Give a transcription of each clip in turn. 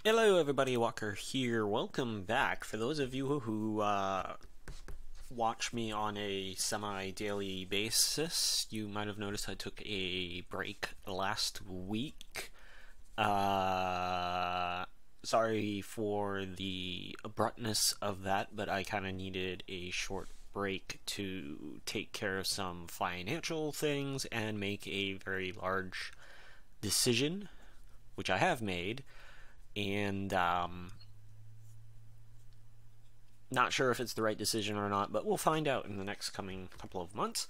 Hello everybody, Walker here. Welcome back. For those of you who watch me on a semi-daily basis, you might have noticed I took a break last week. Sorry for the abruptness of that, but I kind of needed a short break to take care of some financial things and make a very large decision, which I have made. And not sure if it's the right decision or not, but we'll find out in the next coming couple of months.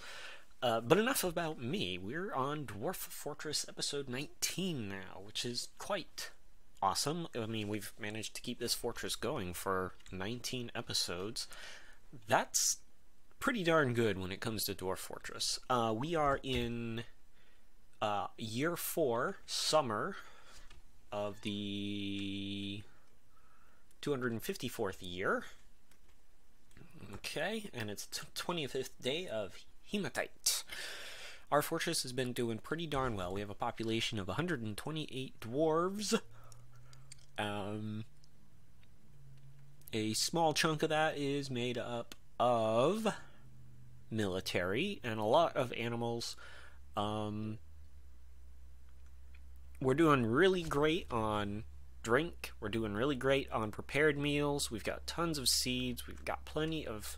But enough about me. We're on Dwarf Fortress episode 19 now, which is quite awesome. I mean, we've managed to keep this fortress going for 19 episodes. That's pretty darn good when it comes to Dwarf Fortress. We are in year 4, summer of the 254th year. Okay, and it's 25th day of Hematite. Our fortress has been doing pretty darn well. We have a population of 128 dwarves. A small chunk of that is made up of military and a lot of animals. We're doing really great on drink. We're doing really great on prepared meals. We've got tons of seeds. We've got plenty of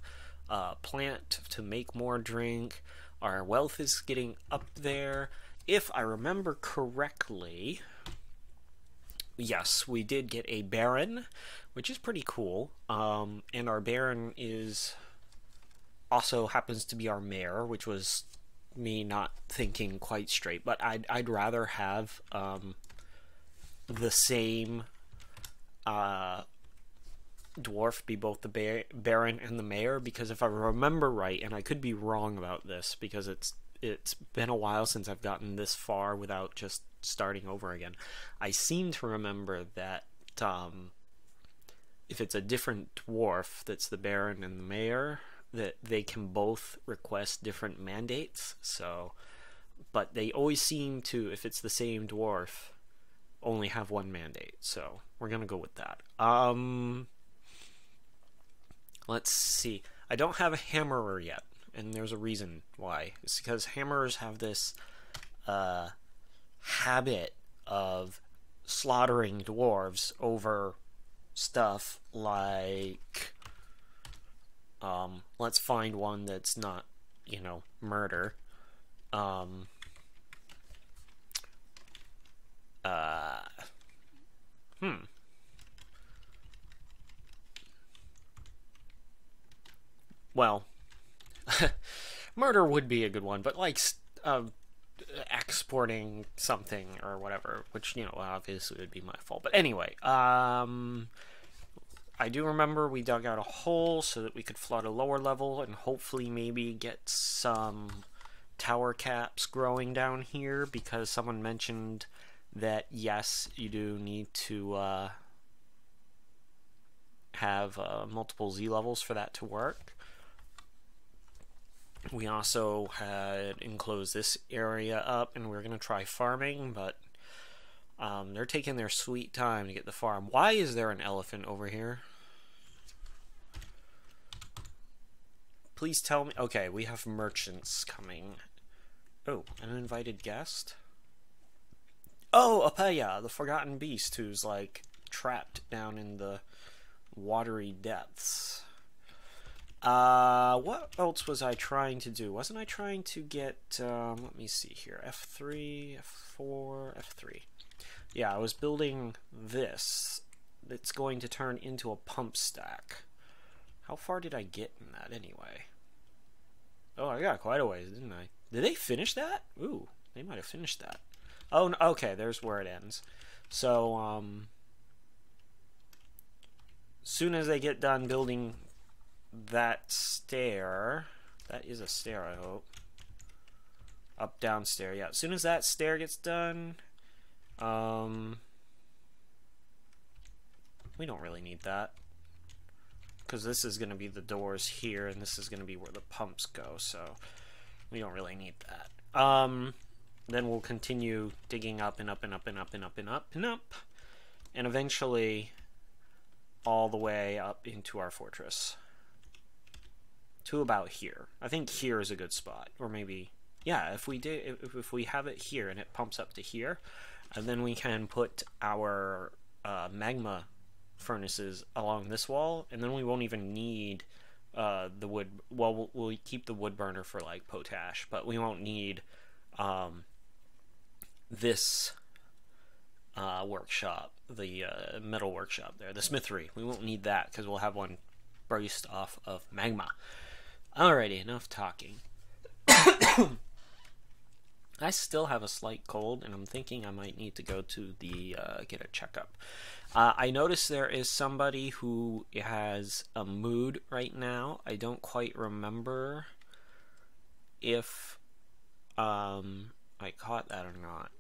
plant to make more drink. Our wealth is getting up there. If I remember correctly, yes, we did get a baron, which is pretty cool. And our baron is also happens to be our mayor, which was me not thinking quite straight, but I'd rather have the same dwarf be both the baron and the mayor, because if I remember right, and I could be wrong about this because it's been a while since I've gotten this far without just starting over again, I seem to remember that if it's a different dwarf that's the baron and the mayor, that they can both request different mandates. So, but they always seem to, if it's the same dwarf, only have one mandate. So we're gonna go with that. Let's see. I don't have a hammerer yet, and there's a reason why. It's because hammerers have this habit of slaughtering dwarves over stuff like let's find one that's not, murder. Well, murder would be a good one, but like exporting something or whatever, which, obviously would be my fault. But anyway, I do remember we dug out a hole so that we could flood a lower level and hopefully maybe get some tower caps growing down here, because someone mentioned that, yes, you do need to have multiple Z levels for that to work. We also had enclosed this area up, and we're going to try farming, but they're taking their sweet time to get the farm. Why is there an elephant over here? Please tell me. Okay, we have merchants coming. Oh, an invited guest? Oh, Apaya, the forgotten beast who's, like, trapped down in the watery depths. What else was I trying to do? Wasn't I trying to get, let me see here, F3, F4, F3. Yeah, I was building this. It's going to turn into a pump stack. How far did I get in that anyway? Oh, I got quite a ways, didn't I? Did they finish that? Ooh, they might have finished that. Oh, okay, there's where it ends. So, soon as they get done building that stair, that is a stair, I hope. Up, down stair, yeah. As soon as that stair gets done, we don't really need that, because this is going to be the doors here, and this is going to be where the pumps go, so we don't really need that. Then we'll continue digging up and up and up and up and up and up and up and eventually all the way up into our fortress to about here. I think here is a good spot, or maybe, yeah, if we have it here and it pumps up to here, and then we can put our magma furnaces along this wall, and then we won't even need the wood. Well, we'll keep the wood burner for like potash, but we won't need this workshop, the metal workshop there, the smithery. We won't need that because we'll have one based off of magma. Alrighty, enough talking. I still have a slight cold, and I'm thinking I might need to go to the get a checkup. I noticed there is somebody who has a mood right now. I don't quite remember if I caught that or not,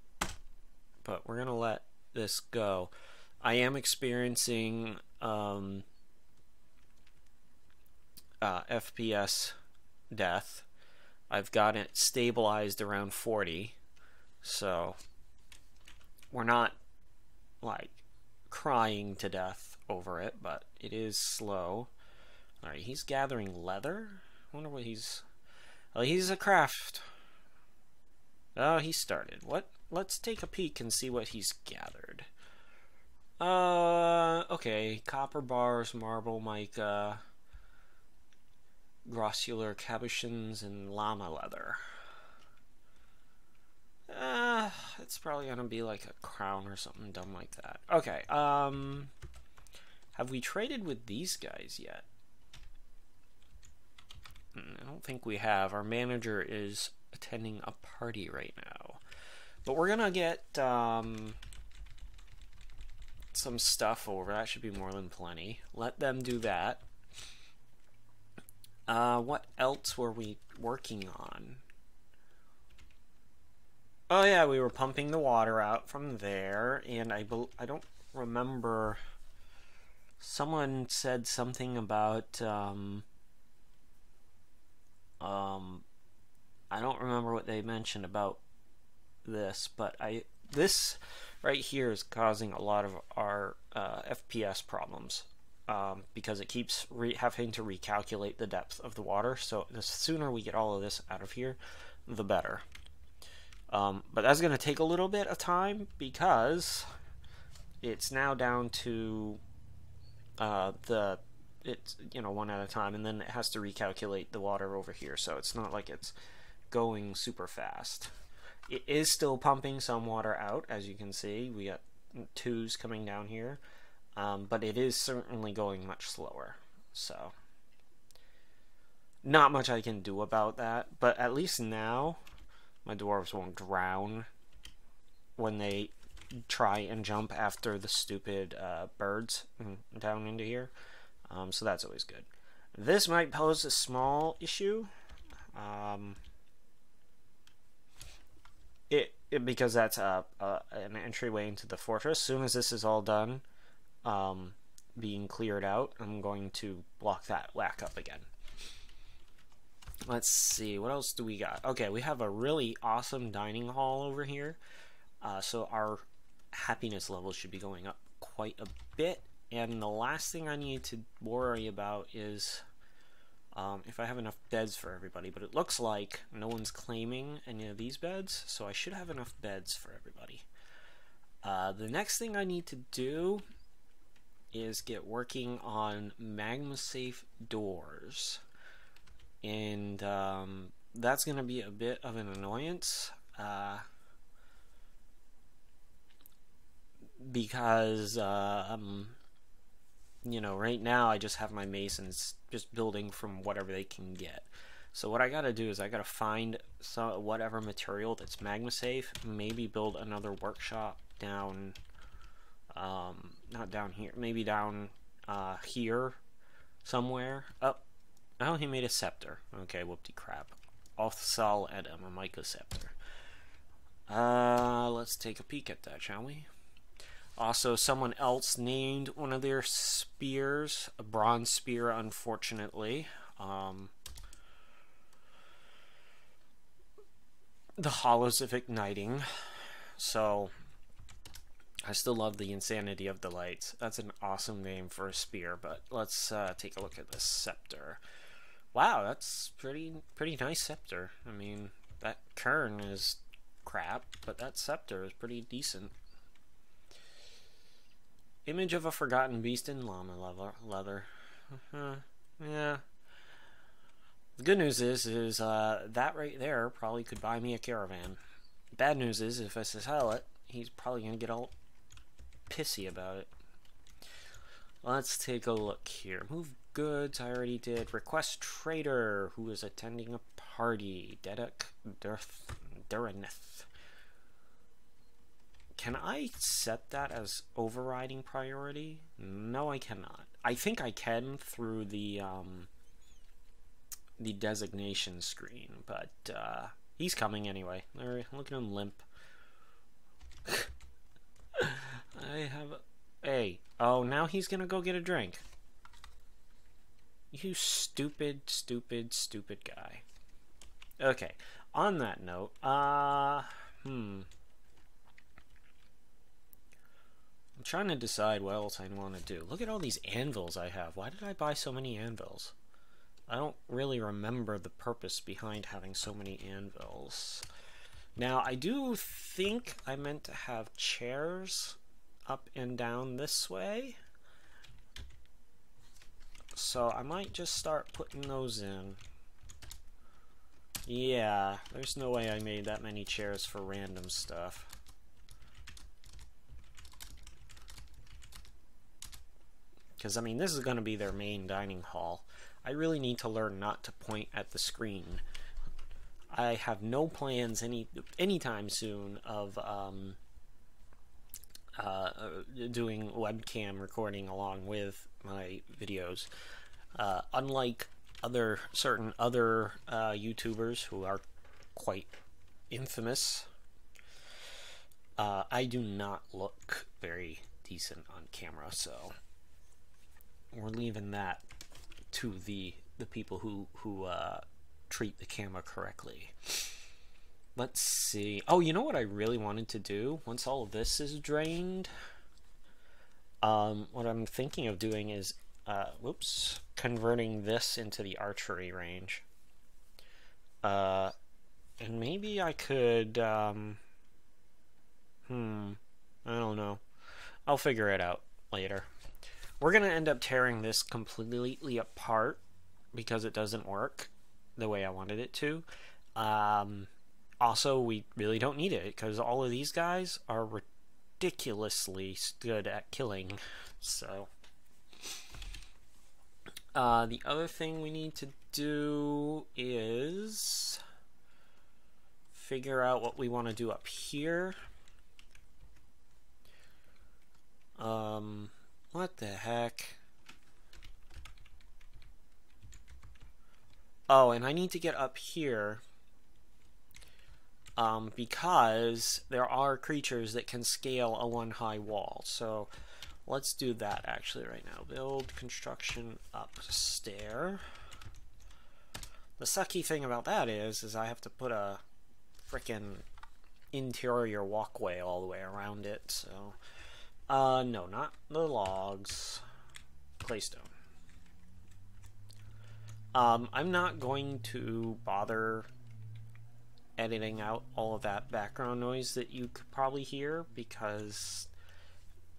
but we're gonna let this go. I am experiencing FPS death. I've got it stabilized around 40, so we're not like crying to death over it, but it is slow. Alright, he's gathering leather. I wonder what he's... Oh, he's a craft. Oh, he started. What? Let's take a peek and see what he's gathered. Okay. Copper bars, marble, mica, grossular cabochons, and llama leather. It's probably gonna be like a crown or something dumb like that. Okay, have we traded with these guys yet? I don't think we have. Our manager is attending a party right now. But we're gonna get some stuff over. That should be more than plenty. Let them do that. What else were we working on? Oh yeah, we were pumping the water out from there, and I don't remember. Someone said something about I don't remember what they mentioned about this, but this right here is causing a lot of our FPS problems. Because it keeps having to recalculate the depth of the water. So the sooner we get all of this out of here, the better. But that's going to take a little bit of time because it's now down to it's one at a time, and then it has to recalculate the water over here. So it's not like it's going super fast. It is still pumping some water out, as you can see. We got 2s coming down here. But it is certainly going much slower, so not much I can do about that. But at least now my dwarves won't drown when they try and jump after the stupid birds down into here, so that's always good. This might pose a small issue, because that's an entryway into the fortress. As soon as this is all done being cleared out, I'm going to block that whack up again. Let's see, what else do we got? Okay, we have a really awesome dining hall over here, so our happiness level should be going up quite a bit. And the last thing I need to worry about is if I have enough beds for everybody, but it looks like no one's claiming any of these beds, so I should have enough beds for everybody. The next thing I need to do is get working on magma safe doors, and that's going to be a bit of an annoyance because right now I just have my masons just building from whatever they can get. So what I gotta do is I gotta find whatever material that's magma safe, maybe build another workshop down not down here, maybe down here somewhere. Oh, he made a scepter. Okay, whoopty crap. Othsal Edom, a mica scepter. Let's take a peek at that, shall we? Also, someone else named one of their spears a bronze spear, unfortunately. The Hollows of Igniting. So I still love the insanity of the lights. That's an awesome name for a spear, but let's take a look at this scepter. Wow, that's pretty nice scepter. I mean, that kern is crap, but that scepter is pretty decent. Image of a forgotten beast in llama leather. Yeah. The good news is that right there probably could buy me a caravan. Bad news is if I sell it, he's probably gonna get all pissy about it. Let's take a look here. Move goods, I already did. Request trader who is attending a party. Duraneth. Can I set that as overriding priority? No, I cannot. I think I can through the designation screen, but he's coming anyway. Look at him limp. I have hey. Oh, now he's gonna go get a drink. You stupid guy. Okay. On that note, I'm trying to decide what else I want to do. Look at all these anvils I have. Why did I buy so many anvils? I don't really remember the purpose behind having so many anvils. Now, I do think I meant to have chairs up and down this way. So I might just start putting those in. Yeah, there's no way I made that many chairs for random stuff. Because, I mean, this is going to be their main dining hall. I really need to learn not to point at the screen. I have no plans anytime soon of doing webcam recording along with my videos. Unlike certain other YouTubers who are quite infamous, I do not look very decent on camera, so we're leaving that to the people who treat the camera correctly. Let's see. Oh, you know what I really wanted to do once all of this is drained? What I'm thinking of doing is converting this into the archery range. And maybe I could I don't know. I'll figure it out later. We're gonna end up tearing this completely apart because it doesn't work the way I wanted it to. Also, we really don't need it because all of these guys are ridiculously good at killing. So, the other thing we need to do is figure out what we want to do up here. What the heck? Oh, and I need to get up here because there are creatures that can scale a one-high wall. So let's do that actually right now. Build construction upstairs. The sucky thing about that is I have to put a frickin' interior walkway all the way around it. So no, not the logs. Claystone. I'm not going to bother editing out all of that background noise that you could probably hear because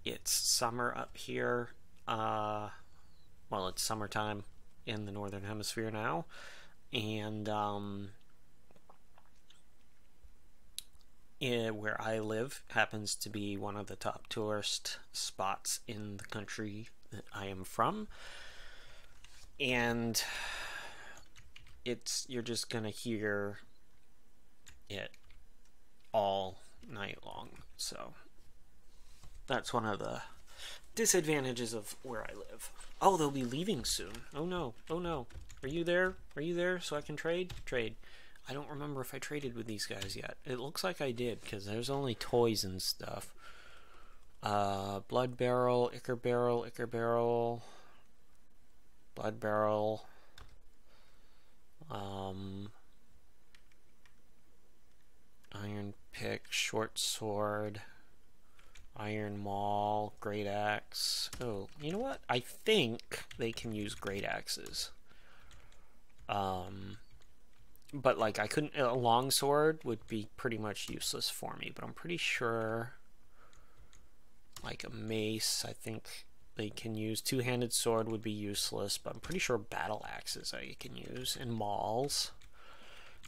it's summer up here. Well, it's summertime in the northern hemisphere now, and where I live happens to be one of the top tourist spots in the country that I am from, and you're just gonna hear it all night long. So that's one of the disadvantages of where I live. Oh, they'll be leaving soon. Oh no, oh no. Are you there? Are you there so I can trade? Trade. I don't remember if I traded with these guys yet. It looks like I did because there's only toys and stuff. Blood barrel, ichor barrel, ichor barrel, blood barrel. Iron pick, short sword, Iron maul, great axe. Oh, you know what? I think they can use great axes. But like I couldn't. A longsword would be pretty much useless for me. But I'm pretty sure, like a mace, I think they can use. Two-handed sword would be useless, but I'm pretty sure battle axes I can use, and mauls.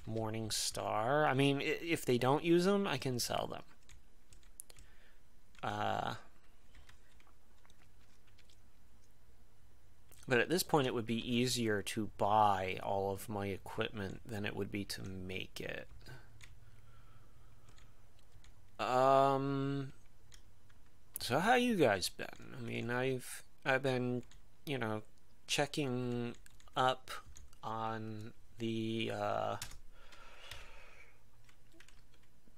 Morning Star. I mean, if they don't use them, I can sell them. But at this point, it would be easier to buy all of my equipment than it would be to make it. So how you guys been? I mean, I've been, you know, checking up on the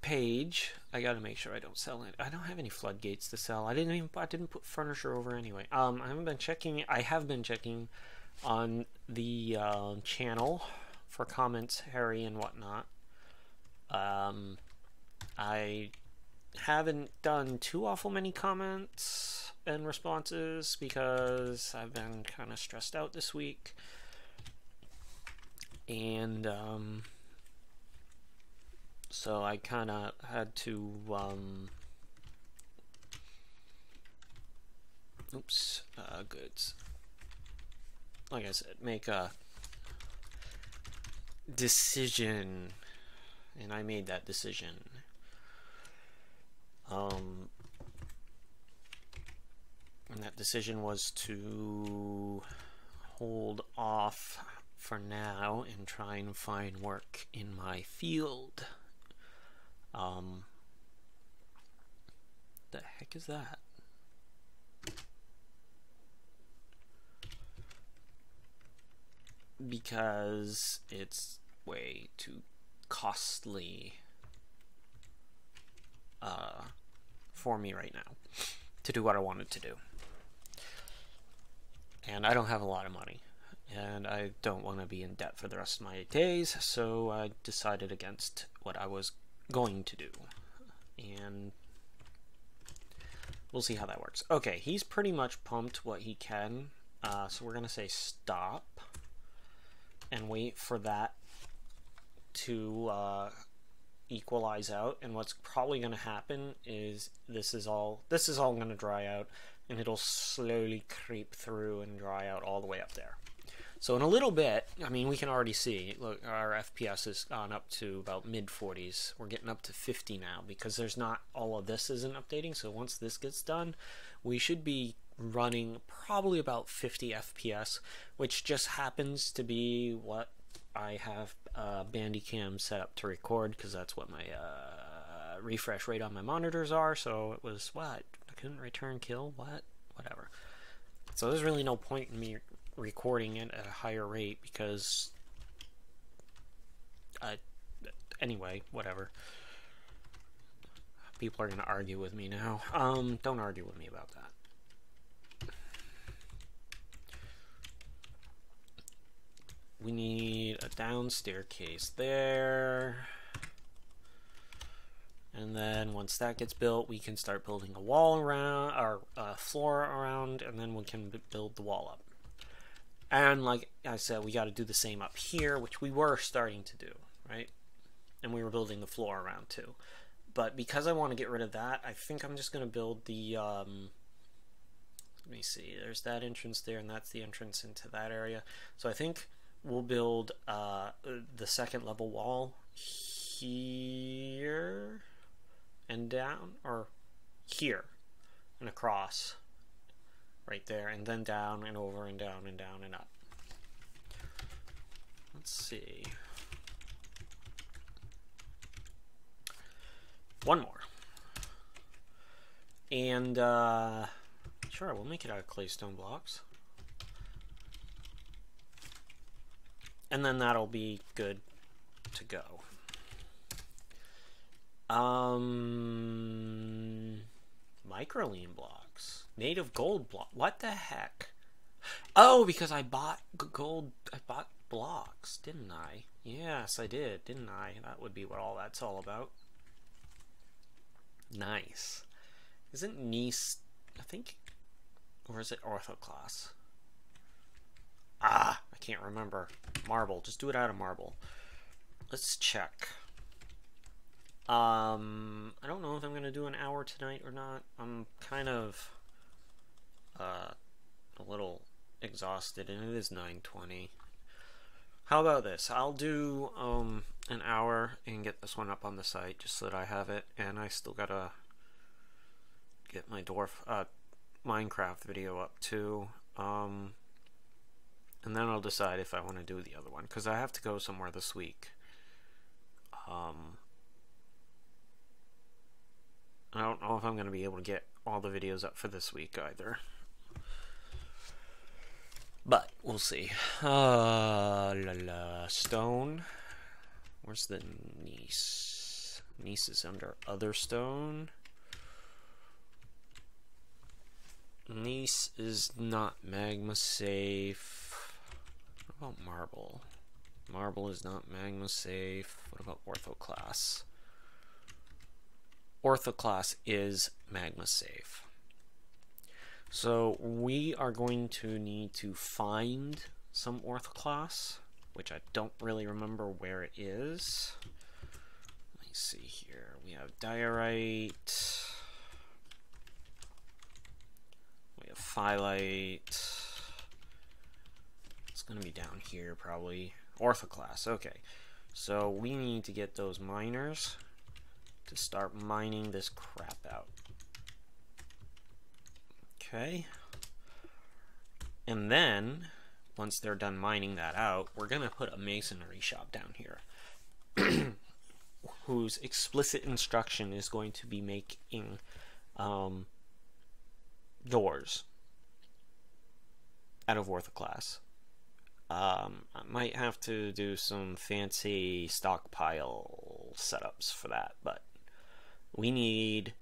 page. I gotta make sure I don't sell it. I don't have any floodgates to sell. I didn't put furniture over anyway. I haven't been checking. I have been checking on the channel for comments, Harry and whatnot. I haven't done too awful many comments and responses because I've been kind of stressed out this week, and so I kind of had to, goods. Like I said, make a decision, and I made that decision. And that decision was to hold off for now and try and find work in my field. The heck is that? Because it's way too costly for me right now to do what I wanted to do. And I don't have a lot of money. And I don't want to be in debt for the rest of my days, so I decided against what I was going to do. And we'll see how that works. Okay, he's pretty much pumped what he can, so we're going to say stop and wait for that to equalize out. And what's probably going to happen is this is all going to dry out, and it'll slowly creep through and dry out all the way up there. So in a little bit, I mean, we can already see, look, our FPS has gone up to about mid-40s. We're getting up to 50 now because there's not, all of this isn't updating. So once this gets done, we should be running probably about 50 FPS, which just happens to be what I have Bandicam set up to record, because that's what my refresh rate on my monitors are. So it was, what? I couldn't return kill? What? Whatever. So there's really no point in me recording it at a higher rate because anyway, whatever. People are gonna argue with me now. Don't argue with me about that. We need a down staircase there, and then once that gets built, we can start building a wall around, or floor around, and then we can build the wall up. And like I said, we got to do the same up here, which we were starting to do, right? And we were building the floor around too. But because I want to get rid of that, I think I'm just going to build the, let me see, there's that entrance there, and that's the entrance into that area. So I think we'll build the second level wall here and down, or here and across. Right there, and then down and over and down and down and up. Let's see. One more. And, sure, we'll make it out of claystone blocks. And then that'll be good to go. Microlean blocks. Native gold block. What the heck? Oh, because I bought gold. I bought blocks, didn't I? Yes, I did, didn't I? That would be what all that's all about. Nice. Isn't Nice, I think, or is it orthoclass? Ah, I can't remember. Marble. Just do it out of marble. Let's check. I don't know if I'm gonna do an hour tonight or not. I'm kind of a little exhausted, and it is 9:20. How about this? I'll do an hour and get this one up on the site just so that I have it, and I still gotta get my Dwarf Minecraft video up too. And then I'll decide if I want to do the other one, because I have to go somewhere this week. I don't know if I'm going to be able to get all the videos up for this week either. But we'll see. Stone. Where's the Nice? Nice is under other stone. Nice is not magma safe. What about marble? Marble is not magma safe. What about orthoclass? Orthoclass is magma safe. So we are going to need to find some orthoclass, which I don't really remember where it is. Let me see here. We have diorite. We have phyllite. It's going to be down here probably. Orthoclass, okay. So we need to get those miners to start mining this crap out. Okay. And then, once they're done mining that out, we're going to put a masonry shop down here. Whose explicit instruction is going to be making doors out of orthoclass. I might have to do some fancy stockpile setups for that, but we need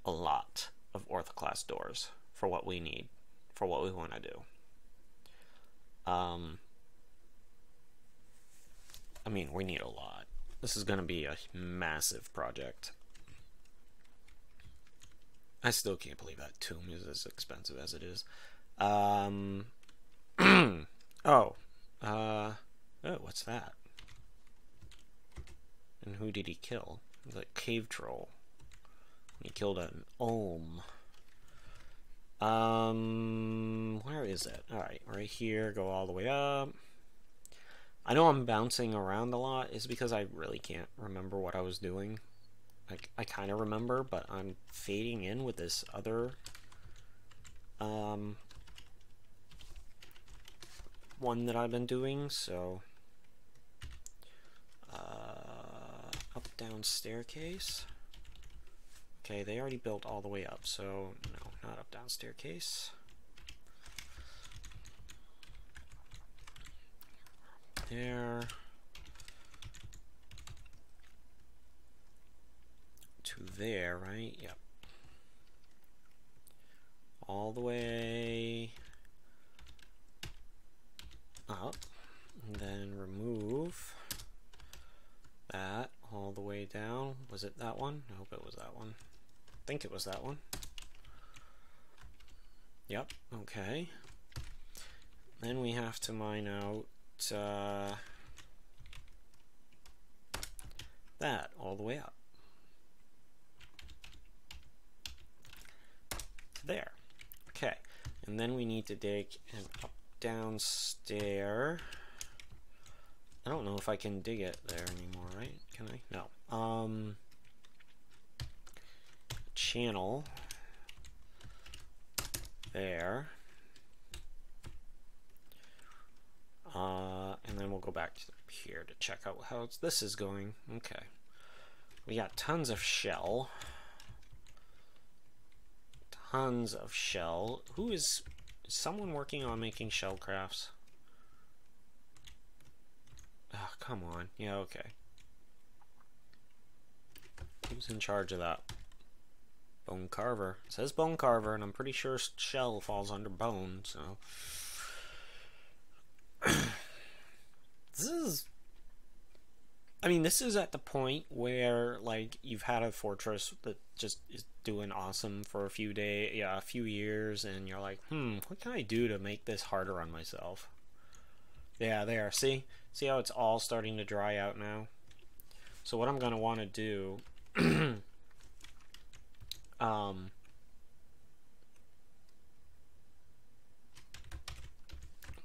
a lot of orthoclass doors for what we need, for what we want to do. I mean, we need a lot. This is going to be a massive project. I still can't believe that tomb is as expensive as it is. What's that? And who did he kill? The cave troll. He killed an Olm. Where is it? Alright, right here, go all the way up. I know I'm bouncing around a lot. It's because I really can't remember what I was doing. Like, I kind of remember, but I'm fading in with this other one that I've been doing, so up down staircase. Okay, they already built all the way up, so no, not up down staircase. There to there, right? Yep. All the way up, and then remove that all the way down. Was it that one? I hope it was that one. I think it was that one. Yep, okay. Then we have to mine out that all the way up. There. Okay. And then we need to dig an up downstairs. I don't know if I can dig it there anymore, right? Can I? No. Channel there. And then we'll go back to here to check out how this is going. Okay. We got tons of shell. Tons of shell. Who is someone working on making shell crafts? Oh, come on. Yeah, okay. Who's in charge of that? Bone carver. It says bone carver, and I'm pretty sure shell falls under bone, so. This is I mean, this is at the point where like you've had a fortress that just is doing awesome for a few days, yeah, a few years, and you're like, what can I do to make this harder on myself? Yeah, there. See how it's all starting to dry out now. So what I'm gonna want to do, um,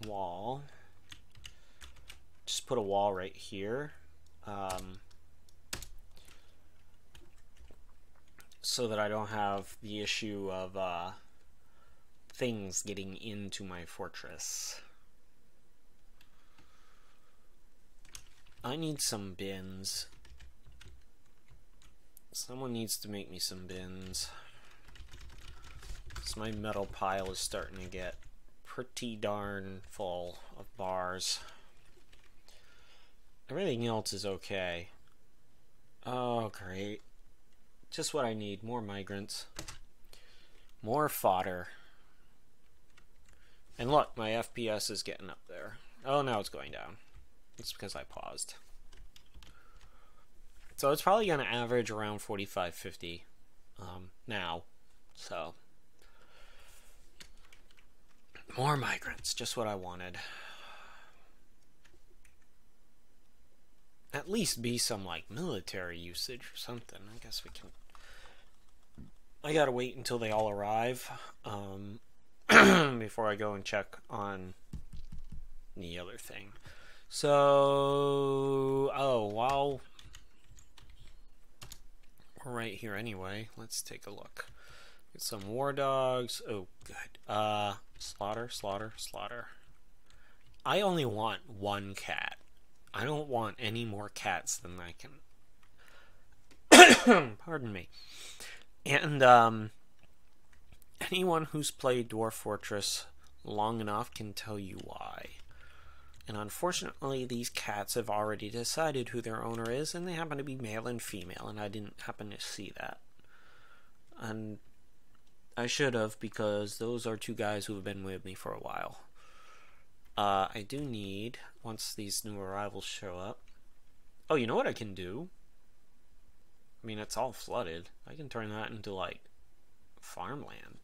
wall. Just put a wall right here. So that I don't have the issue of things getting into my fortress. I need some bins. Someone needs to make me some bins. So my metal pile is starting to get pretty darn full of bars. Everything else is okay. Oh, great. Just what I need. More migrants. More fodder. And look, my FPS is getting up there. Oh, now it's going down. It's because I paused. So it's probably going to average around 45, 50 now. So, more migrants. Just what I wanted. At least be some, like, military usage or something. I guess we can... I gotta wait until they all arrive before I go and check on the other thing. So, while we're right here anyway, let's take a look. Get some war dogs. Oh, good. Slaughter, slaughter, slaughter. I only want one cat. I don't want any more cats than I can. Pardon me. And anyone who's played Dwarf Fortress long enough can tell you why. And unfortunately, these cats have already decided who their owner is, and they happen to be male and female, and I didn't happen to see that. And I should have, because those are two guys who have been with me for a while. I do need, once these new arrivals show up... Oh, you know what I can do? I mean, it's all flooded. I can turn that into, like, farmland.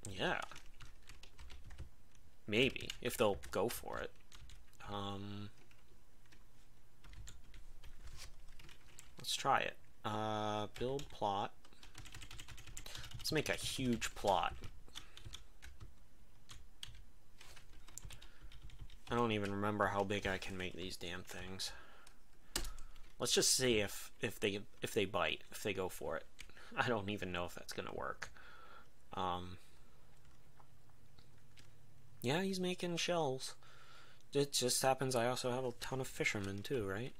Yeah. Maybe, if they'll go for it. Let's try it. Build plot. Let's make a huge plot. I don't even remember how big I can make these damn things. Let's just see if they bite, if they go for it. I don't even know if that's gonna work. Yeah, he's making shells. It just happens I also have a ton of fishermen too, right?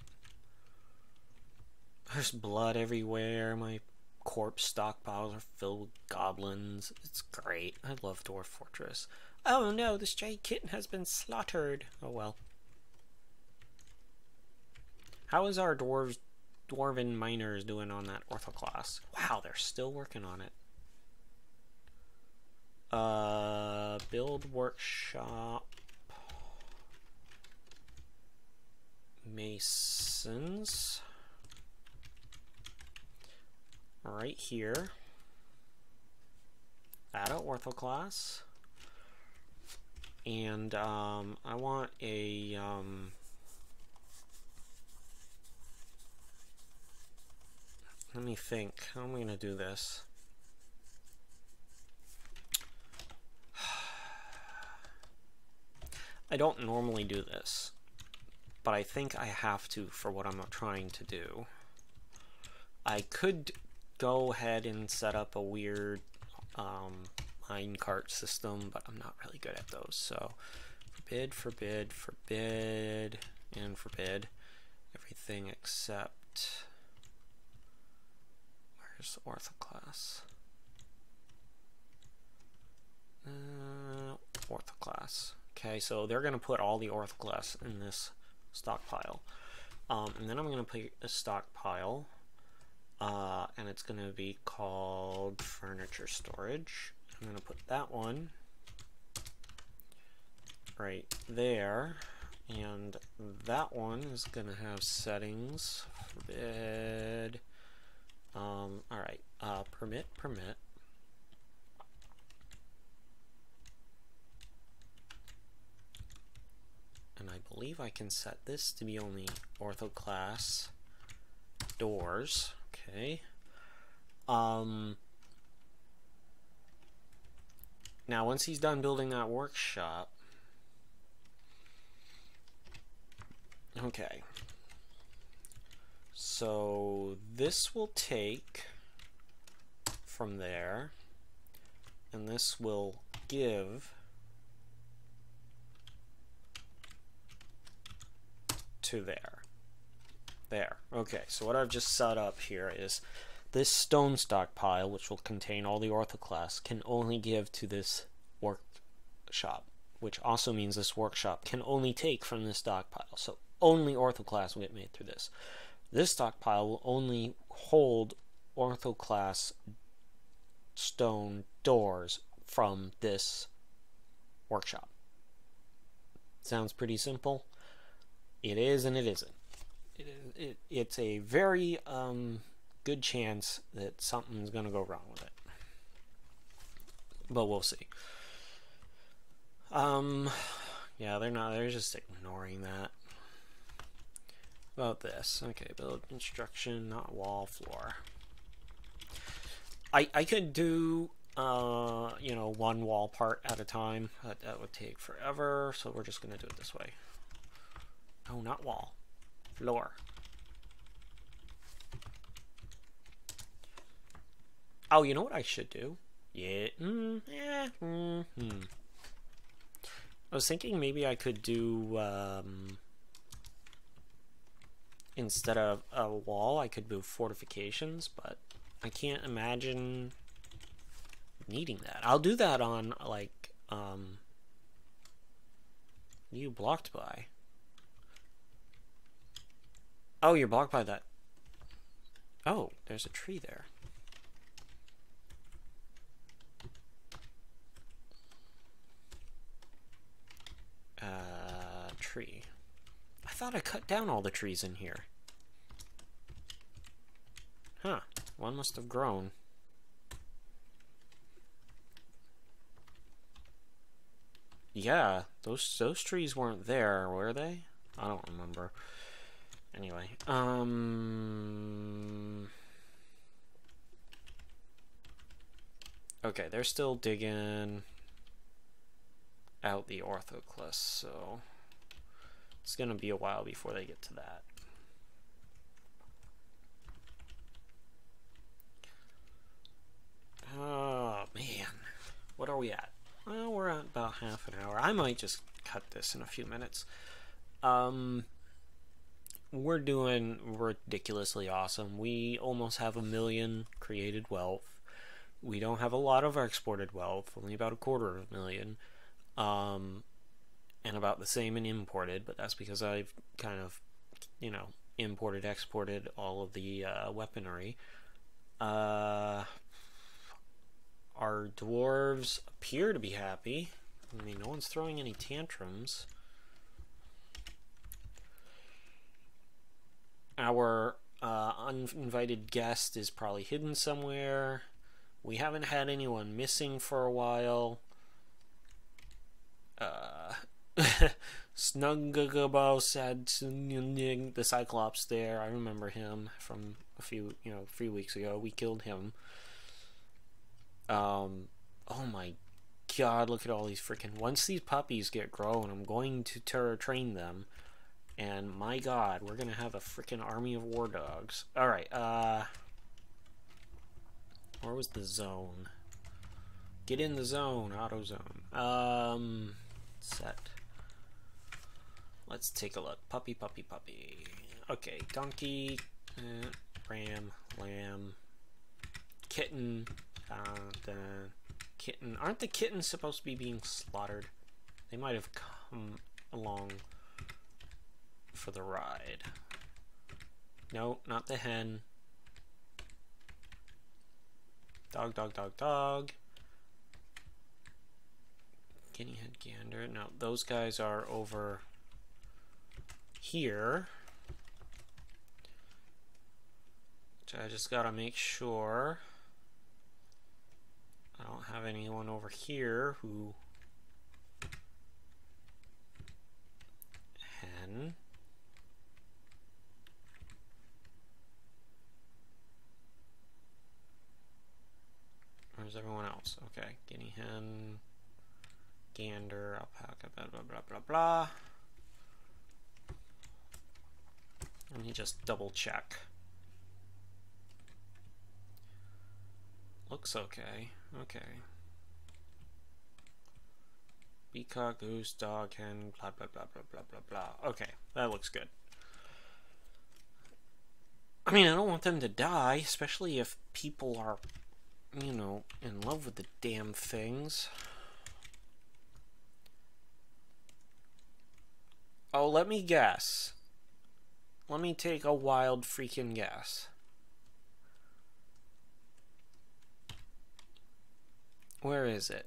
There's blood everywhere. My corpse stockpiles are filled with goblins. It's great. I love Dwarf Fortress. Oh no, the stray kitten has been slaughtered. Oh well. How is our dwarven miners doing on that ortho class? Wow, they're still working on it. Build workshop. Masons. Right here. Add an ortho class. And I want a let me think. How am I gonna do this? I don't normally do this, but I think I have to for what I'm trying to do. I could go ahead and set up a weird minecart system, but I'm not really good at those. So forbid, forbid, forbid, and forbid everything except, where's the ortho class? Ortho class. Okay, so they're going to put all the ortho class in this stockpile. And then I'm going to put a stockpile, and it's going to be called furniture storage. I'm going to put that one right there. And that one is gonna have settings. Forbid. Alright. Permit. And I believe I can set this to be only orthoclass doors. Okay. Now once he's done building that workshop, okay, so this will take from there, and this will give to there. There. Okay, so what I've just set up here is this stone stockpile, which will contain all the orthoclass, can only give to this workshop, which also means this workshop can only take from this stockpile. So only orthoclass will get made through this. This stockpile will only hold orthoclass stone doors from this workshop. Sounds pretty simple. It is and it isn't. It's a very good chance that something's going to go wrong with it. But we'll see. Yeah, they're just ignoring that. About this. Okay, build construction, not wall, floor. I could do you know, one wall part at a time, but that would take forever, so we're just going to do it this way. No, not wall. Floor. Oh, you know what I should do? Yeah. I was thinking maybe I could do, instead of a wall, I could do fortifications, but I can't imagine needing that. I'll do that on, like, you blocked by. Oh, you're blocked by that. Oh, there's a tree there. Tree. I thought I cut down all the trees in here. Huh. One must have grown. Yeah, those trees weren't there, were they? I don't remember. Anyway, okay, they're still digging out the orthoclast, so it's gonna be a while before they get to that. Oh man, what are we at? Well, we're at about half an hour. I might just cut this in a few minutes. We're doing ridiculously awesome. We almost have 1 million created wealth. We don't have a lot of exported wealth, only about 250,000. And about the same in imported, but that's because I've kind of, you know, imported, exported all of the weaponry. Our dwarves appear to be happy. I mean, no one's throwing any tantrums. Our uninvited guest is probably hidden somewhere. We haven't had anyone missing for a while. Snuggabo said the Cyclops there. I remember him from a few weeks ago. We killed him. Oh my god, look at all these freaking... Once these puppies get grown, I'm going to train them. And my god, we're gonna have a freaking army of war dogs. Alright, where was the zone? Get in the zone, auto zone. Set. Let's take a look. Puppy. Okay, donkey, ram, lamb, kitten, the kitten. Aren't the kittens supposed to be being slaughtered? They might have come along for the ride. No, not the hen. Dog. Guinea head gander. No, those guys are over here. So I just gotta make sure I don't have anyone over here who hen. Where's everyone else? Okay, guinea hen, gander, alpaca, blah blah blah blah blah. Let me just double check. Looks okay. Okay. Peacock, goose, dog, hen, blah blah blah blah blah blah blah. Okay, that looks good. I mean, I don't want them to die, especially if people are, you know, in love with the damn things. Oh, let me guess. Let me take a wild freaking guess. Where is it?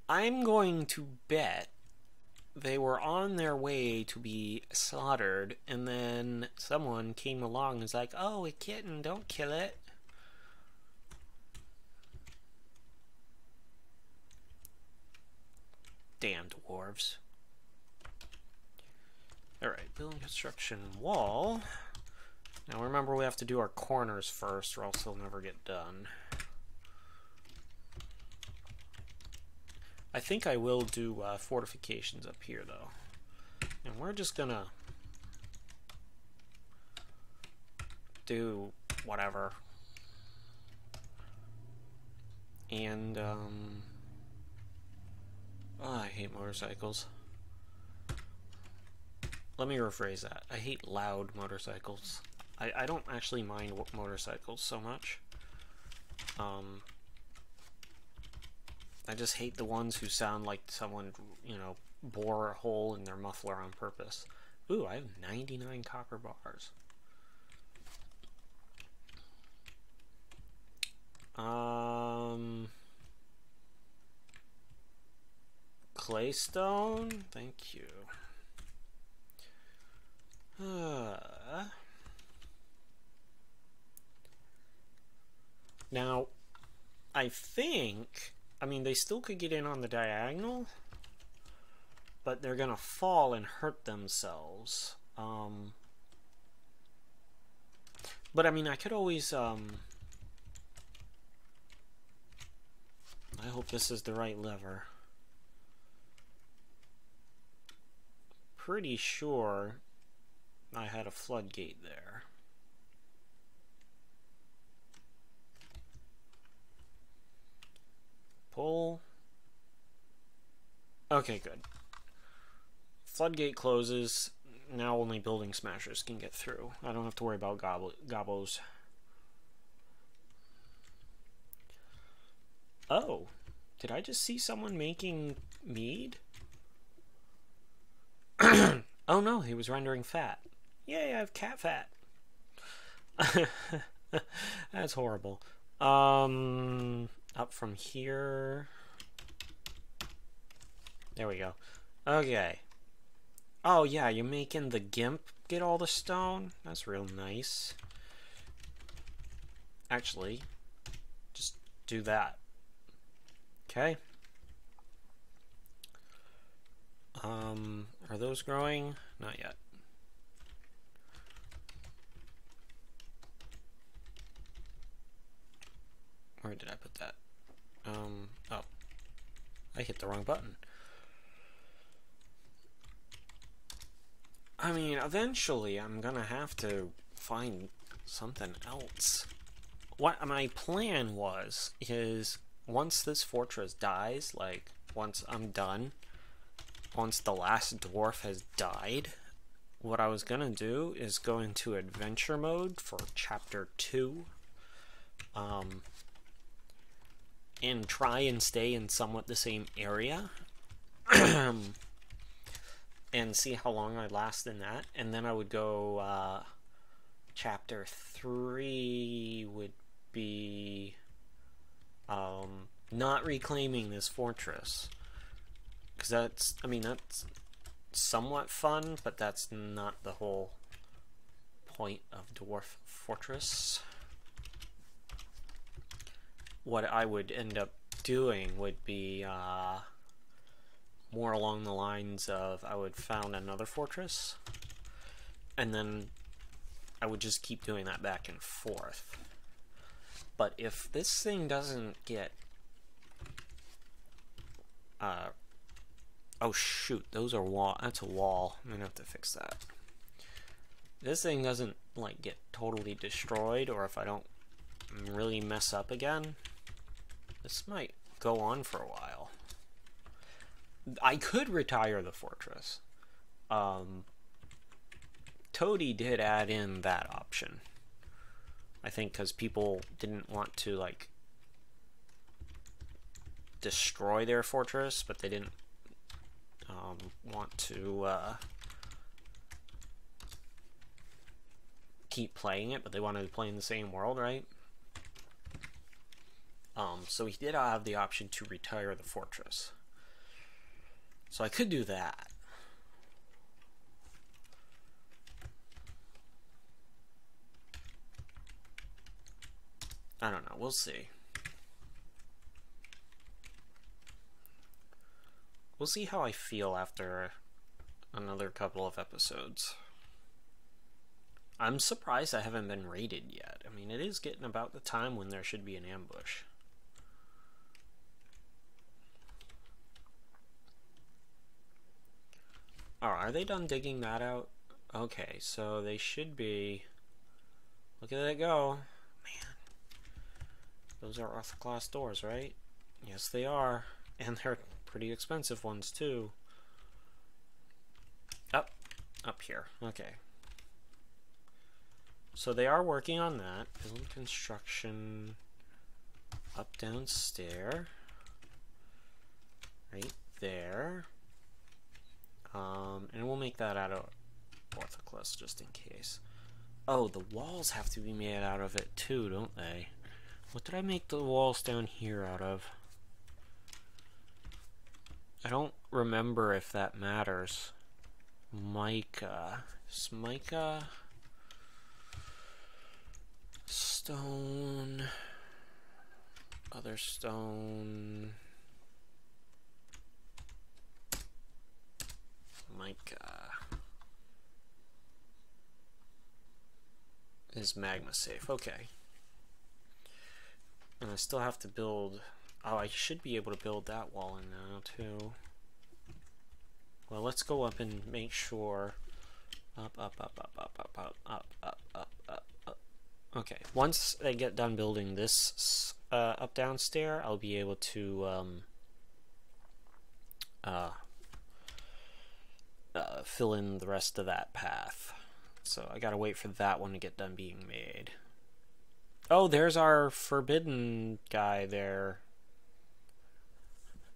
I'm going to bet they were on their way to be slaughtered, and then someone came along and was like, oh, a kitten, don't kill it. Damn dwarves. Alright, building construction wall. Now remember, we have to do our corners first, or else they'll never get done. I think I will do fortifications up here, though. And we're just gonna do whatever. And, oh, I hate motorcycles. Let me rephrase that. I hate loud motorcycles. I don't actually mind motorcycles so much. I just hate the ones who sound like someone, you know, bore a hole in their muffler on purpose. Ooh, I have 99 copper bars. Claystone? Thank you. Now, I think, I mean, they still could get in on the diagonal, but they're gonna fall and hurt themselves. But I mean, I could always, I hope this is the right lever. Pretty sure I had a floodgate there. Pull. Okay, good. Floodgate closes. Now only building smashers can get through. I don't have to worry about gobos. Oh, did I just see someone making mead? Oh no, he was rendering fat. Yay, I have cat fat. That's horrible. Up from here. There we go. Okay. Oh yeah, you're making the gimp get all the stone? That's real nice. Actually, just do that. Okay. Are those growing? Not yet. Where did I put that? Oh. I hit the wrong button. I mean, eventually I'm gonna have to find something else. What my plan is once this fortress dies, like once I'm done, once the last dwarf has died, what I was gonna do is go into adventure mode for chapter 2. And try and stay in somewhat the same area. And see how long I last in that. And then I would go, chapter 3 would be, not reclaiming this fortress. Because that's, I mean, that's somewhat fun, but that's not the whole point of Dwarf Fortress. What I would end up doing would be more along the lines of I would found another fortress, and then I would just keep doing that back and forth. But if this thing doesn't get... oh shoot, those are wall. That's a wall. I'm gonna have to fix that. This thing doesn't like get totally destroyed, or if I don't really mess up again, this might go on for a while. I could retire the fortress. Toady did add in that option. I think because people didn't want to like destroy their fortress, but they didn't want to keep playing it, but they wanted to play in the same world, right? So he did have the option to retire the fortress. So I could do that. I don't know, we'll see. We'll see how I feel after another couple of episodes. I'm surprised I haven't been raided yet. I mean, it is getting about the time when there should be an ambush. Oh, are they done digging that out? Okay, so they should be... Look at it go. Man. Those are orthoclast doors, right? Yes, they are. And they're pretty expensive ones, too. Up here. Okay. So they are working on that. Build construction. Up, down, stair. Right there. And we'll make that out of orthoclast just in case. Oh, the walls have to be made out of it too, don't they? What did I make the walls down here out of? I don't remember if that matters. Mica. Is mica... Stone... Other stone... Mica... Is magma safe. Okay. And I still have to build... Oh, I should be able to build that wall in now, too. Well, let's go up and make sure... Up, up, up, up, up, up, up, up, up, up, up, up. Okay, once I get done building this up-down stair, I'll be able to fill in the rest of that path. So I gotta wait for that one to get done being made. Oh, there's our forbidden guy there.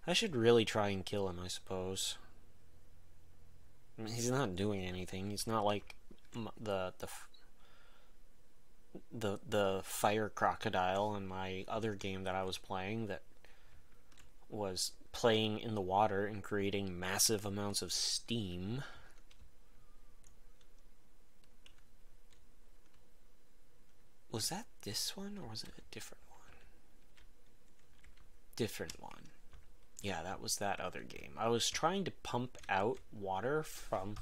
I should really try and kill him, I suppose. I mean, he's not doing anything. He's not like the fire crocodile in my other game that I was playing that was playing in the water and creating massive amounts of steam. Was that this one or was it a different one? Different one. Yeah, that was that other game. I was trying to pump out water from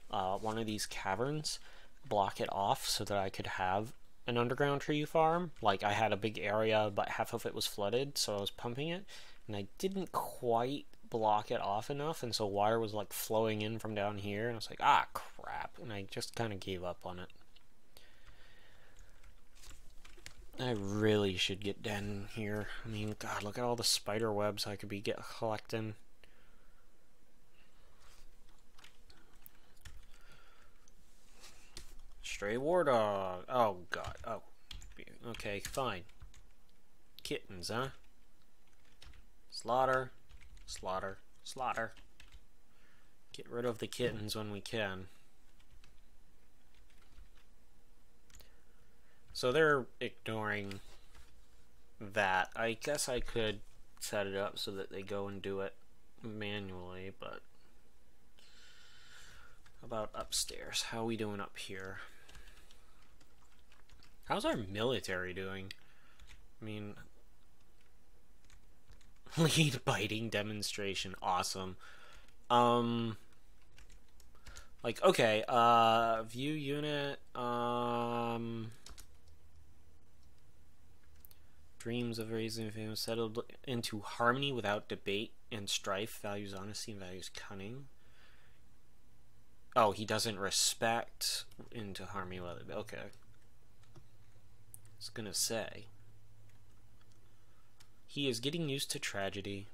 one of these caverns, block it off so that I could have an underground tree farm. Like, I had a big area, but half of it was flooded, so I was pumping it, and I didn't quite block it off enough, and so water was, like, flowing in from down here, and I was like, ah, crap, and I just kind of gave up on it. I really should get down here. I mean, God, look at all the spider webs I could be collecting. Stray war dog. Oh, God. Oh. Okay, fine. Kittens, huh? Slaughter. Slaughter. Slaughter. Get rid of the kittens when we can. So they're ignoring that. I guess I could set it up so that they go and do it manually, but how about upstairs? How are we doing up here? How's our military doing? I mean, lead biting demonstration, awesome. Like, okay, view unit, dreams of raising a family settled into harmony without debate and strife, values honesty and values cunning. Oh, he doesn't respect into harmony with it. Okay. I was gonna say. He is getting used to tragedy.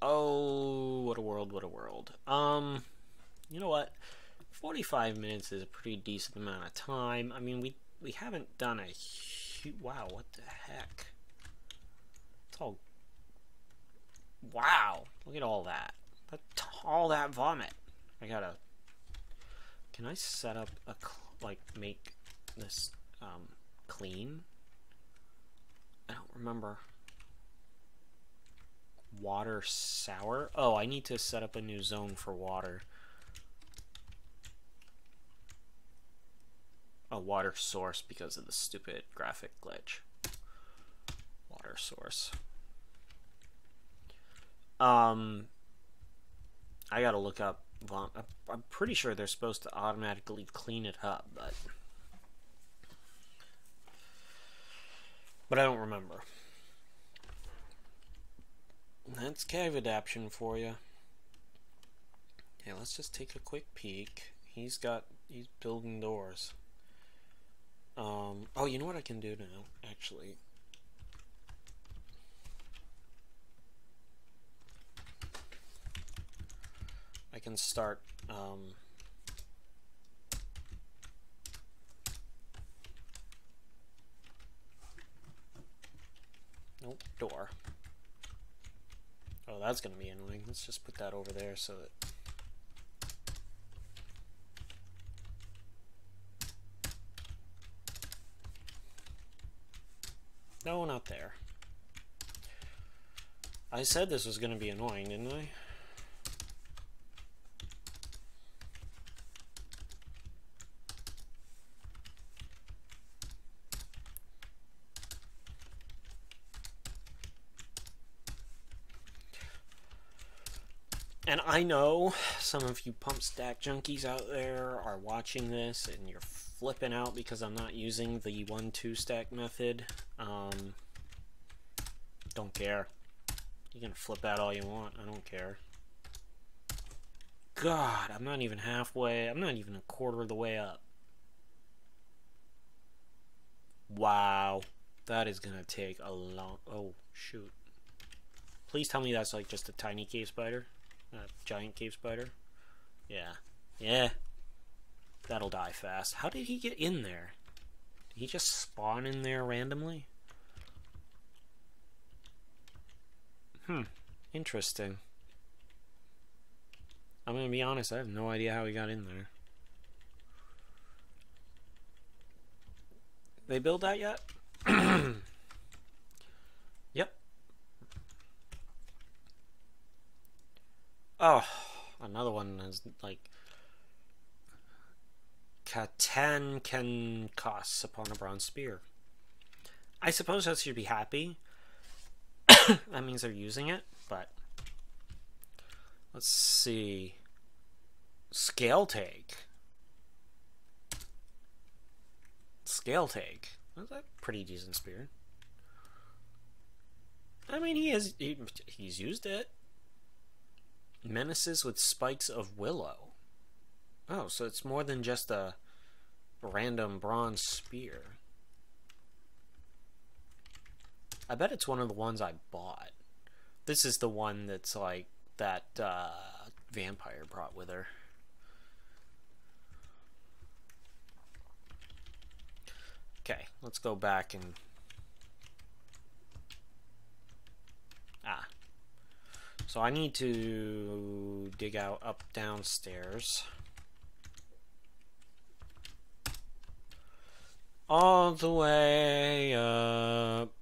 Oh, what a world, what a world. You know what? 45 minutes is a pretty decent amount of time. I mean, we haven't done a huge... Wow, what the heck? It's all... Wow, look at all that. All that vomit. I gotta... Can I set up a... like, make this, clean? I don't remember. Water sour? Oh, I need to set up a new zone for water. A water source because of the stupid graphic glitch. Water source. I gotta look up. I'm pretty sure they're supposed to automatically clean it up, but I don't remember. That's cave adaptation for you. Yeah, let's just take a quick peek. He's building doors. Oh, you know what I can do now, actually? I can start, nope, door. Oh, that's gonna be annoying. Let's just put that over there so that... No, not there. I said this was gonna be annoying, didn't I? And I know some of you pump stack junkies out there are watching this and you're flipping out because I'm not using the 1-2 stack method. Don't care. You can flip out all you want. I don't care. God, I'm not even halfway. I'm not even a quarter of the way up. Wow. That is gonna take a long... Oh, shoot. Please tell me that's like just a tiny cave spider. Giant cave spider. Yeah. Yeah. That'll die fast. How did he get in there? Did he just spawn in there randomly? Interesting. I'm gonna be honest, I have no idea how he got in there. They build that yet? Yep. Oh, another one is like 10 can costs upon a bronze spear. I suppose I should be happy. That means they're using it, but let's see. Scale take. Scale take. That's a pretty decent spear. I mean, he's used it. Menaces with spikes of willow. Oh, so it's more than just a random bronze spear. I bet it's one of the ones I bought. This is the one that's like that vampire brought with her. Okay, let's go back and... So I need to dig out up downstairs. all the way up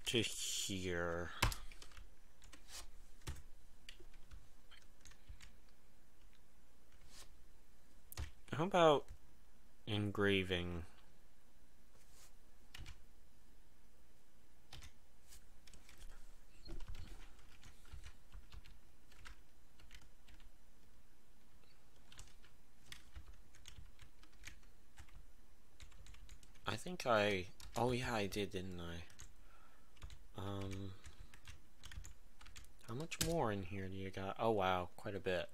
to here. How about engraving? I think oh yeah, I did, didn't I? How much more in here do you got? Oh wow, quite a bit.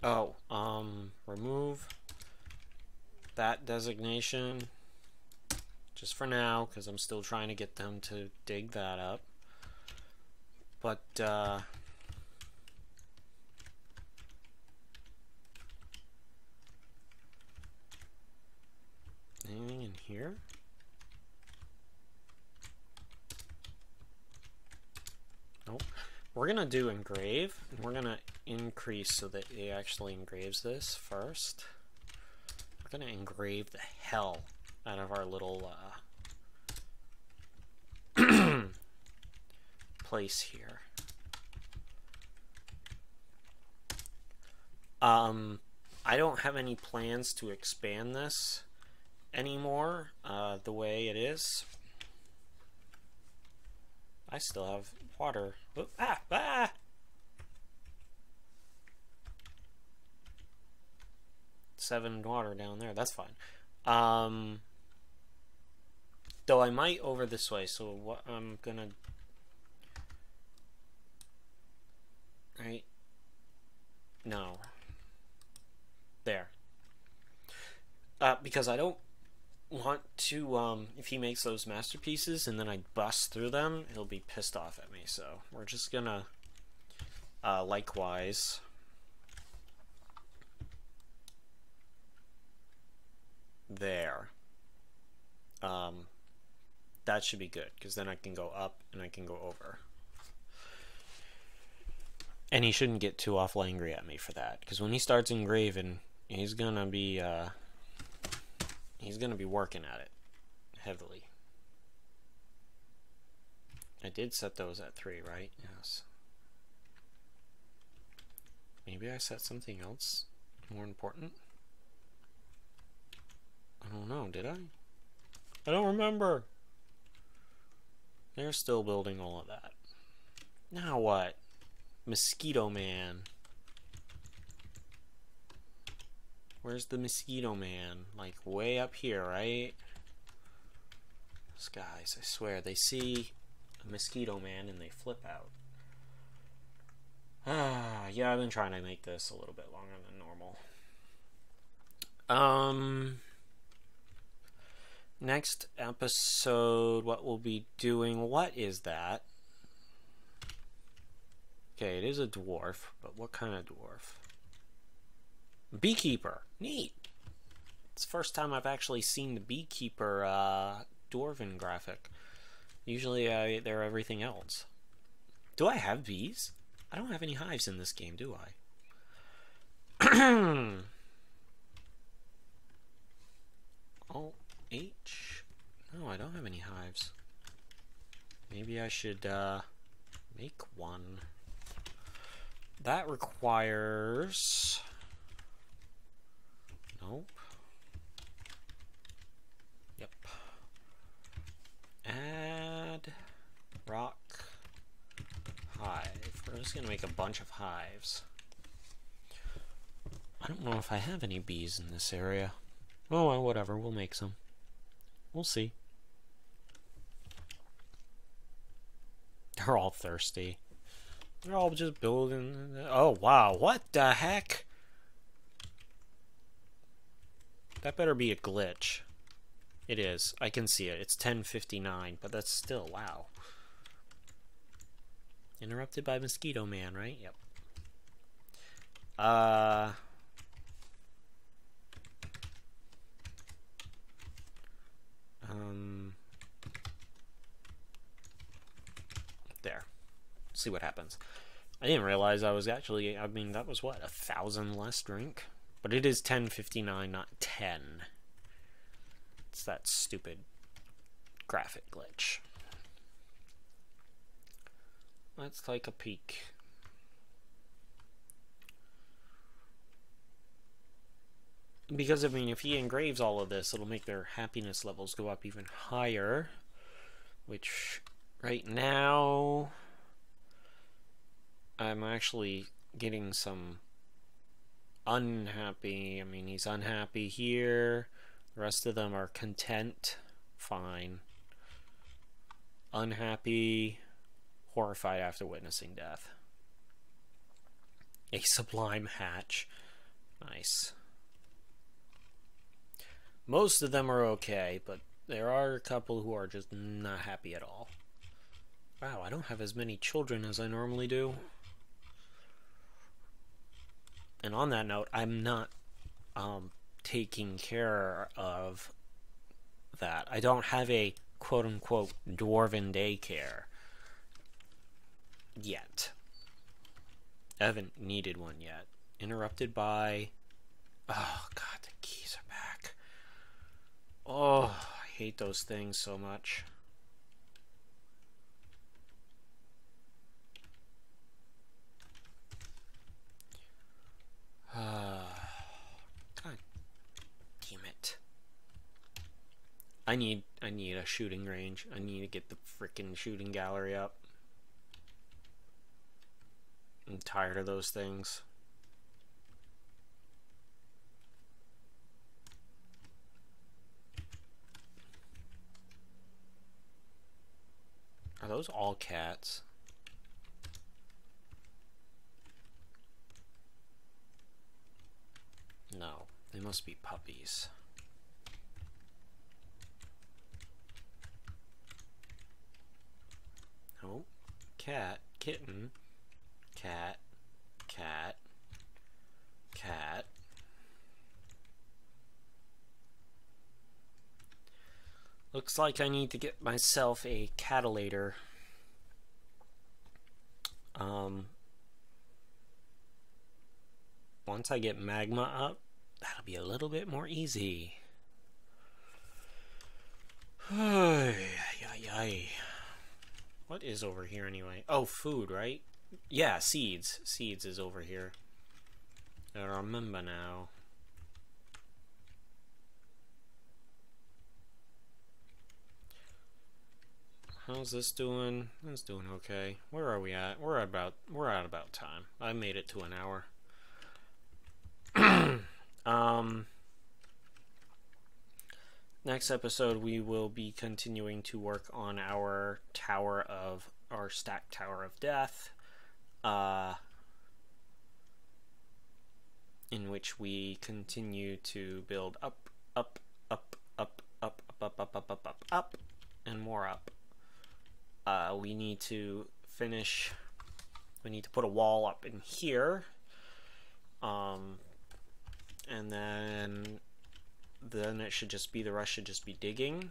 Oh, remove that designation just for now, because I'm still trying to get them to dig that up. But, anything in here? Nope. We're gonna do engrave, and we're gonna increase so that it actually engraves this first. We're gonna engrave the hell out of our little place here. I don't have any plans to expand this anymore the way it is. I still have water. Oop, ah! 7 water down there. That's fine. Though I might over this way. So what I'm gonna, right? No. There. Because I don't want to, if he makes those masterpieces and then I bust through them, he'll be pissed off at me. So we're just gonna, likewise, there. That should be good, because then I can go up and I can go over. And he shouldn't get too awful angry at me for that, because when he starts engraving, he's gonna be working at it heavily. I did set those at 3, right? Yes. Maybe I set something else more important? I don't know, did I? I don't remember. They're still building all of that. Now what? Mosquito Man. Where's the Mosquito Man? Like way up here, right? Those guys, I swear, they see a Mosquito Man and they flip out. Yeah, I've been trying to make this a little bit longer than normal. Next episode, what we'll be doing, what is that? Okay, it is a dwarf, but what kind of dwarf? Beekeeper. Neat. It's the first time I've actually seen the beekeeper dwarven graphic. Usually they're everything else. Do I have bees? I don't have any hives in this game, do I? Alt H? No, I don't have any hives. Maybe I should make one. That requires... Nope. Yep. Add rock hive. We're just gonna make a bunch of hives. I don't know if I have any bees in this area. Oh well, whatever, we'll make some. We'll see. They're all thirsty. They're all just building. Oh wow, what the heck? That better be a glitch. It is. I can see it. It's 10:59, but that's still, wow. Interrupted by Mosquito Man, right? Yep. There. See what happens. I didn't realize I was actually, I mean, that was what, 1,000 less drink? But it is 10:59, not 10. It's that stupid graphic glitch. Let's take a peek. Because, I mean, if he engraves all of this, it'll make their happiness levels go up even higher. Which, right now, I'm actually getting some unhappy. I mean, he's unhappy here. The rest of them are content. Fine. Unhappy. Horrified after witnessing death. A sublime hatch. Nice. Most of them are okay, but there are a couple who are just not happy at all. Wow, I don't have as many children as I normally do. And on that note, I'm not taking care of that. I don't have a quote-unquote dwarven daycare yet. I haven't needed one yet. Interrupted by... Oh, God, the keys are back. Oh, I hate those things so much. God damn it. I need a shooting range. I need to get the frickin' shooting gallery up. I'm tired of those things. Are those all cats? No, they must be puppies. No. Cat, kitten, cat, cat, cat. Looks like I need to get myself a catalytor. Once I get magma up, that'll be a little bit more easy. What is over here anyway? Oh, food, right? Yeah, seeds. Seeds is over here. I remember now. How's this doing? It's doing okay. Where are we at? We're at about time. I made it to an hour. Next episode we will be continuing to work on our stack tower of death, in which we continue to build up, and more up. We need to put a wall up in here, and then it should just be, the rest should just be digging.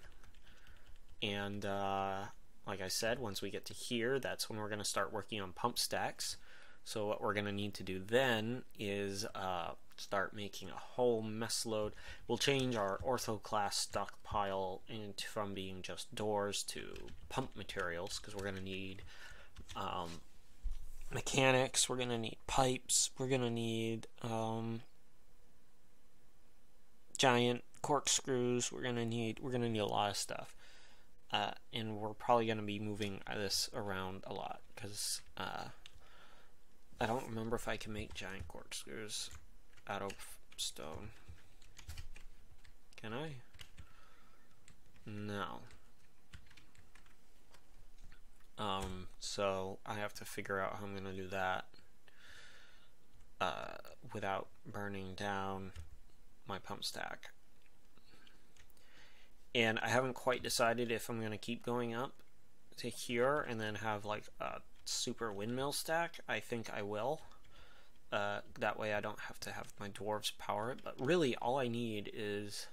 And like I said, once we get to here, that's when we're going to start working on pump stacks. So what we're going to need to do then is start making a whole mess load. We'll change our ortho class stockpile from being just doors to pump materials, because we're going to need mechanics, we're going to need pipes, we're going to need giant corkscrews, we're gonna need a lot of stuff, and we're probably gonna be moving this around a lot, because I don't remember if I can make giant corkscrews out of stone. Can I? No. So I have to figure out how I'm gonna do that without burning down my pump stack. And I haven't quite decided if I'm going to keep going up to here and then have like a super windmill stack. I think I will. That way I don't have to have my dwarves power it. But really all I need is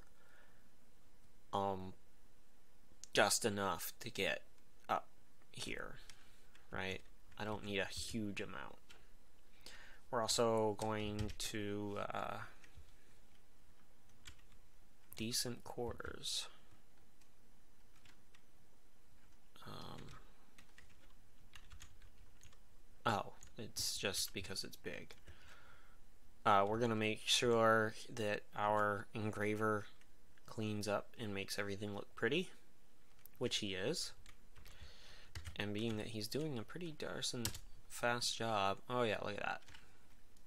just enough to get up here, right? I don't need a huge amount. We're also going to decent quarters. Oh, it's just because it's big. We're going to make sure that our engraver cleans up and makes everything look pretty, which he is. And being that he's doing a pretty darn fast job. Oh yeah, look at that.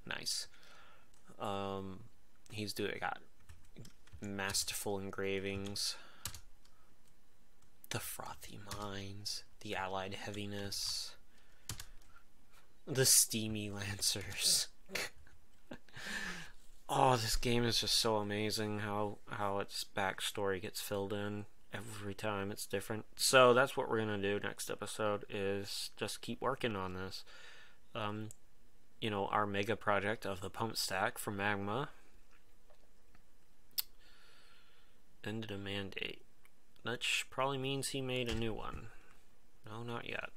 Nice. He's got masterful engravings, the frothy mines, the allied heaviness, the steamy lancers. Oh, this game is just so amazing how its backstory gets filled in every time. It's different. So that's what we're gonna do next episode, is just keep working on this. You know, our mega project of the pump stack for magma ended a mandate. That probably means he made a new one. No, not yet.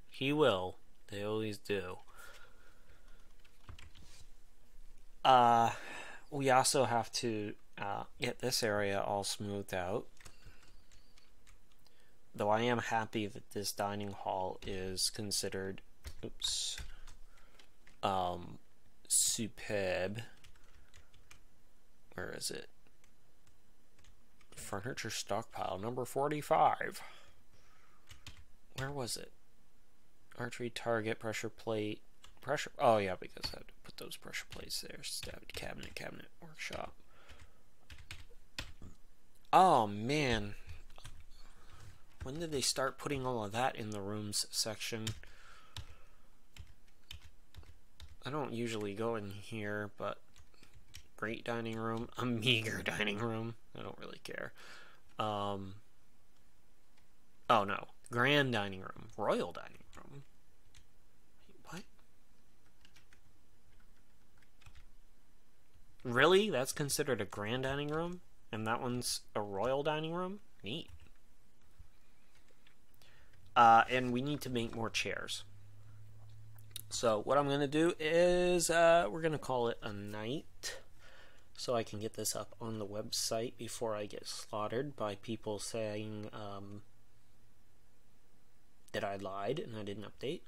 He will. They always do. We also have to get this area all smoothed out. Though I am happy that this dining hall is considered, superb. Where is it? Furniture stockpile number 45. Where was it? Archery target, pressure plate, pressure. Oh yeah, because I had to put those pressure plates there. Stabbed cabinet, workshop. Oh man, when did they start putting all of that in the rooms section? I don't usually go in here, but great dining room, a meager dining room. I don't really care. Oh no, grand dining room, royal dining room. What? Really? That's considered a grand dining room? And that one's a royal dining room? Neat. And we need to make more chairs. So what I'm going to do is we're going to call it a night, so I can get this up on the website before I get slaughtered by people saying that I lied and I didn't update.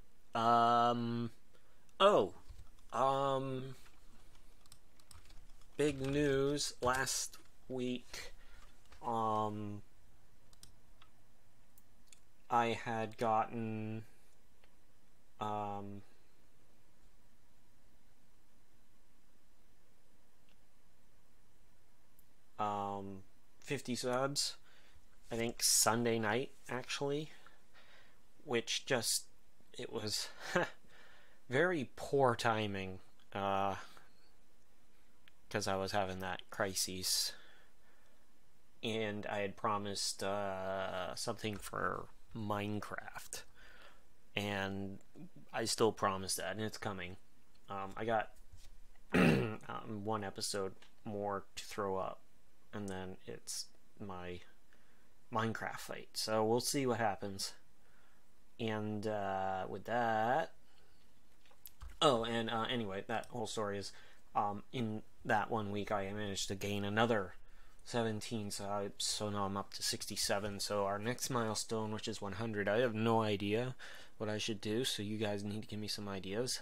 Big news last week. I had gotten 50 subs, I think Sunday night actually, which just, it was very poor timing, because I was having that crisis and I had promised something for Minecraft, and I still promised that, and it's coming. I got one episode more to throw up, and then it's my Minecraft fight, so we'll see what happens. And with that, anyway, that whole story is, in that 1 week I managed to gain another 17 subs, so now I'm up to 67. So our next milestone, which is 100, I have no idea what I should do, so you guys need to give me some ideas.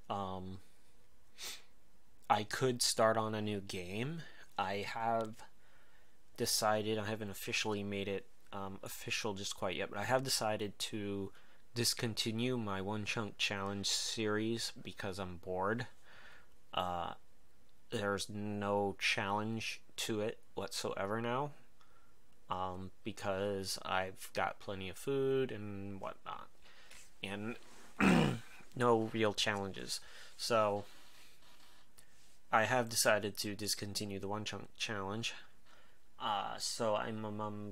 I could start on a new game. I have decided, I haven't officially made it official just quite yet, but I have decided to discontinue my One Chunk Challenge series because I'm bored. There's no challenge to it whatsoever now, because I've got plenty of food and whatnot, and no real challenges. So I have decided to discontinue the One Chunk Challenge. So I'm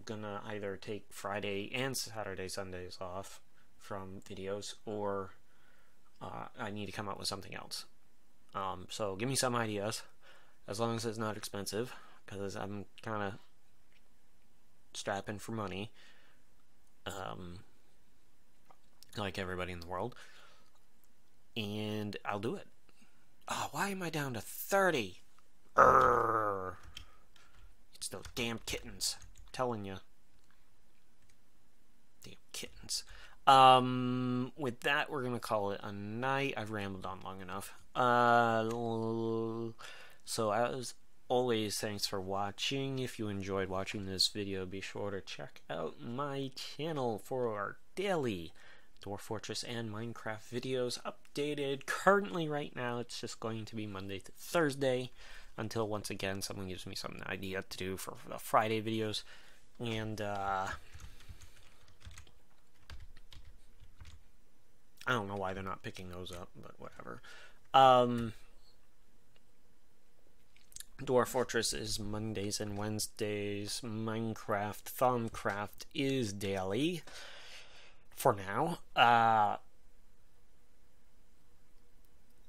gonna either take Friday and Saturday, Sundays off from videos, or I need to come up with something else. So give me some ideas, as long as it's not expensive, because I'm kind of strapping for money. like everybody in the world. And I'll do it. Oh, why am I down to 30? Urgh. It's those damn kittens. I'm telling you. Damn kittens. With that, we're gonna call it a night. I've rambled on long enough. So as always, thanks for watching. If you enjoyed watching this video, be sure to check out my channel for our daily Dwarf Fortress and Minecraft videos updated. Currently, right now, it's just going to be Monday to Thursday until once again someone gives me some idea to do for the Friday videos. And I don't know why they're not picking those up, but whatever. Dwarf Fortress is Mondays and Wednesdays. Minecraft Thumbcraft is daily. For now.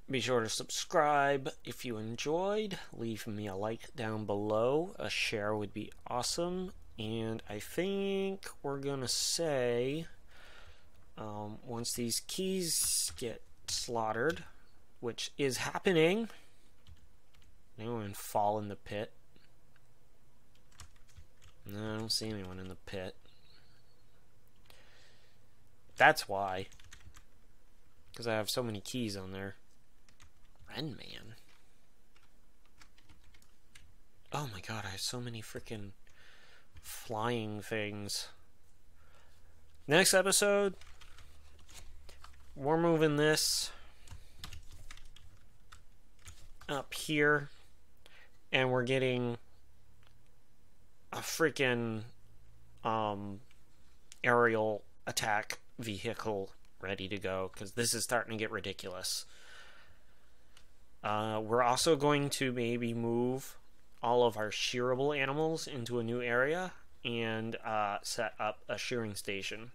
Be sure to subscribe if you enjoyed. Leave me a like down below. A share would be awesome. And I think we're gonna say, once these keys get slaughtered, which is happening, anyone fall in the pit? No, I don't see anyone in the pit. That's why. Because I have so many keys on there. Ren Man. Oh my god, I have so many freaking flying things. Next episode, we're moving this up here. And we're getting a freaking aerial attack vehicle ready to go, because this is starting to get ridiculous. We're also going to maybe move all of our shearable animals into a new area and set up a shearing station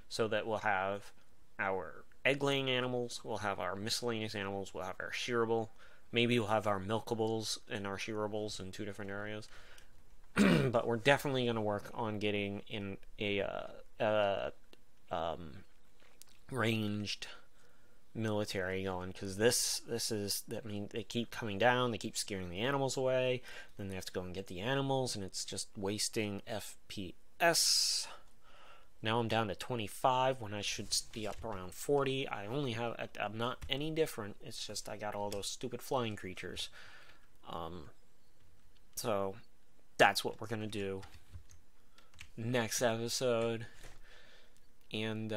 so that we'll have our egg-laying animals, we'll have our miscellaneous animals, we'll have our shearable, maybe we'll have our milkables and our shearables in two different areas. But we're definitely going to work on getting in a ranged military going, because this is, I mean, they keep coming down, they keep scaring the animals away, then they have to go and get the animals, and it's just wasting FPS. Now I'm down to 25 when I should be up around 40. I'm not any different, it's just I got all those stupid flying creatures. So that's what we're gonna do next episode. And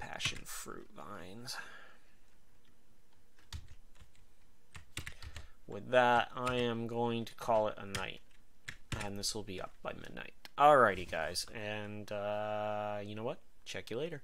passion fruit vines. With that, I am going to call it a night, and this will be up by midnight. Alrighty guys, and you know what? Check you later.